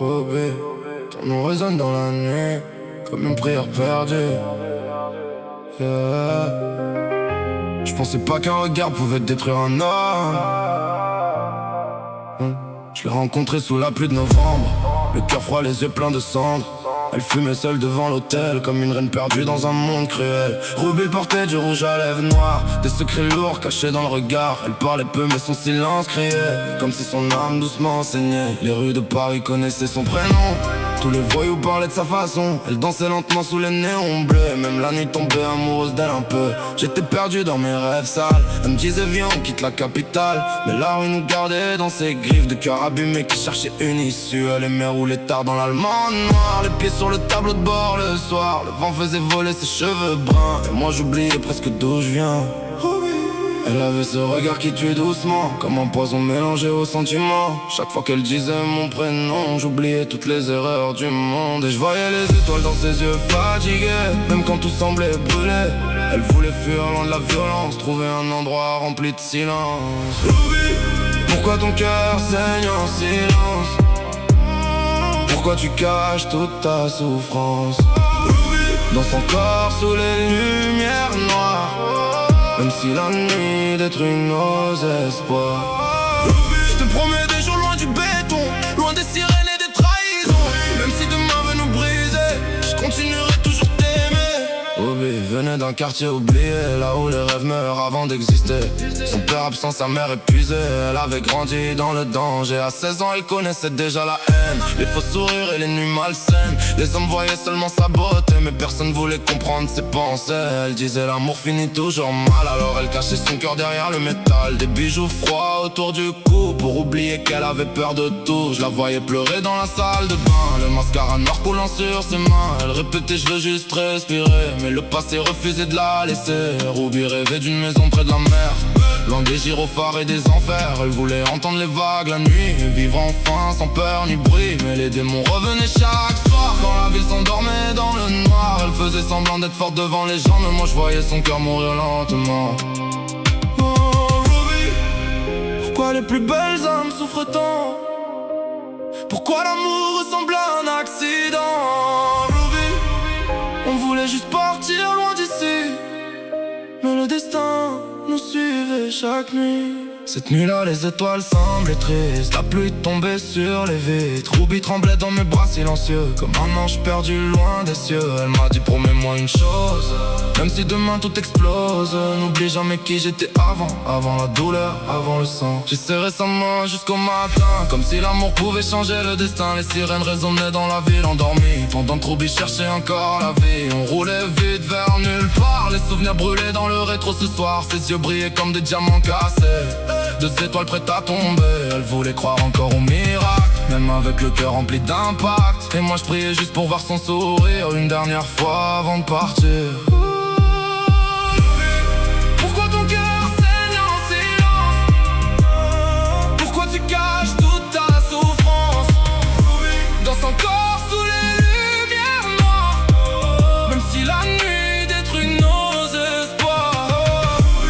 Oh bé, ton nom résonne dans la nuit, comme une prière perdue. Yeah. Je pensais pas qu'un regard pouvait détruire un homme. Je l'ai rencontrée sous la pluie de novembre, le cœur froid, les yeux pleins de cendres. Elle fumait seule devant l'hôtel, comme une reine perdue dans un monde cruel. Ruby portait du rouge à lèvres noires, des secrets lourds cachés dans le regard. Elle parlait peu mais son silence criait, comme si son âme doucement saignait. Les rues de Paris connaissaient son prénom, tous les voyous parlaient de sa façon. Elle dansait lentement sous les néons bleus, et même la nuit tombait amoureuse d'elle un peu. J'étais perdu dans mes rêves sales, elle me disait viens on quitte la capitale. Mais la rue nous gardait dans ses griffes de cœur abîmé qui cherchait une issue. Elle aimait rouler tard dans l'Allemande noire, les pieds sur le tableau de bord le soir. Le vent faisait voler ses cheveux bruns, et moi j'oubliais presque d'où je viens. Elle avait ce regard qui tue doucement, comme un poison mélangé aux sentiments. Chaque fois qu'elle disait mon prénom, j'oubliais toutes les erreurs du monde. Et je voyais les étoiles dans ses yeux fatigués, même quand tout semblait brûler. Elle voulait fuir loin de la violence, trouver un endroit rempli de silence. Ruby, pourquoi ton cœur saigne en silence? Pourquoi tu caches toute ta souffrance? Ruby, dans son corps sous les lumières noires, même si la nuit détruit nos espoirs. Je te promets des jours loin du béton, loin des sirènes et des trahisons. Même si demain veut nous briser, je continuerai toujours t'aimer. Ruby venait d'un quartier oublié, là où les rêves meurent avant d'exister. Son père absent, sa mère épuisée, elle avait grandi dans le danger. À 16 ans elle connaissait déjà la haine, les faux sourires et les nuits malsaines. Les hommes voyaient seulement sa beauté, mais personne voulait comprendre ses pensées. Elle disait l'amour finit toujours mal, alors elle cachait son cœur derrière le métal. Des bijoux froids autour du cou, pour oublier qu'elle avait peur de tout. Je la voyais pleurer dans la salle de bain, le mascara noir coulant sur ses mains. Elle répétait je veux juste respirer, mais le passé refusait de la laisser. Ruby rêvait d'une maison près de la mer, loin des gyrophares et des enfers. Elle voulait entendre les vagues la nuit, vivre enfin sans peur ni bruit. Mais les démons revenaient chaque soir, quand la ville s'endormait dans le noir. Elle faisait semblant d'être forte devant les gens, mais moi je voyais son cœur mourir lentement. Oh Ruby, pourquoi les plus belles âmes souffrent tant? Pourquoi l'amour ressemble à un accident? Ruby, on voulait juste partir loin d'ici, mais le destin nous suivait chaque nuit. Cette nuit-là, les étoiles semblaient tristes, la pluie tombait sur les vitres. Ruby tremblait dans mes bras silencieux, comme un ange perdu loin des cieux. Elle m'a dit promets-moi une chose, même si demain tout explose, n'oublie jamais qui j'étais avant la douleur, avant le sang. J'ai serré sa main jusqu'au matin, comme si l'amour pouvait changer le destin. Les sirènes résonnaient dans la ville endormie, pendant que Ruby cherchait encore la vie. On roulait vite vers nulle part, les souvenirs brûlaient dans le rétro ce soir. Ses yeux brillaient comme des diamants cassés, deux étoiles prêtes à tomber. Elle voulait croire encore au miracle, même avec le cœur rempli d'impact. Et moi je priais juste pour voir son sourire une dernière fois avant de partir. Pourquoi ton cœur saigne en silence? Pourquoi tu caches toute ta souffrance? Dans son corps sous les lumières noires, même si la nuit détruit nos espoirs.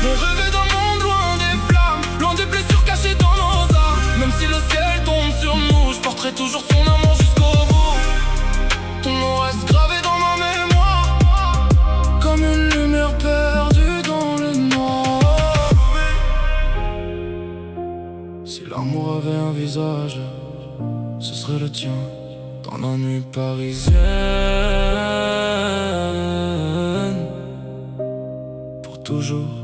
On rêvait d'un monde loin des flammes, loin des blessures cachées dans nos âmes. Même si le ciel tombe sur nous, je porterai toujours son amour jusqu'au bout. Ton nom reste gravé dans ma mémoire, comme une lumière perdue dans le noir. Si l'amour avait un visage, ce serait le tien, dans la nuit parisienne, pour toujours.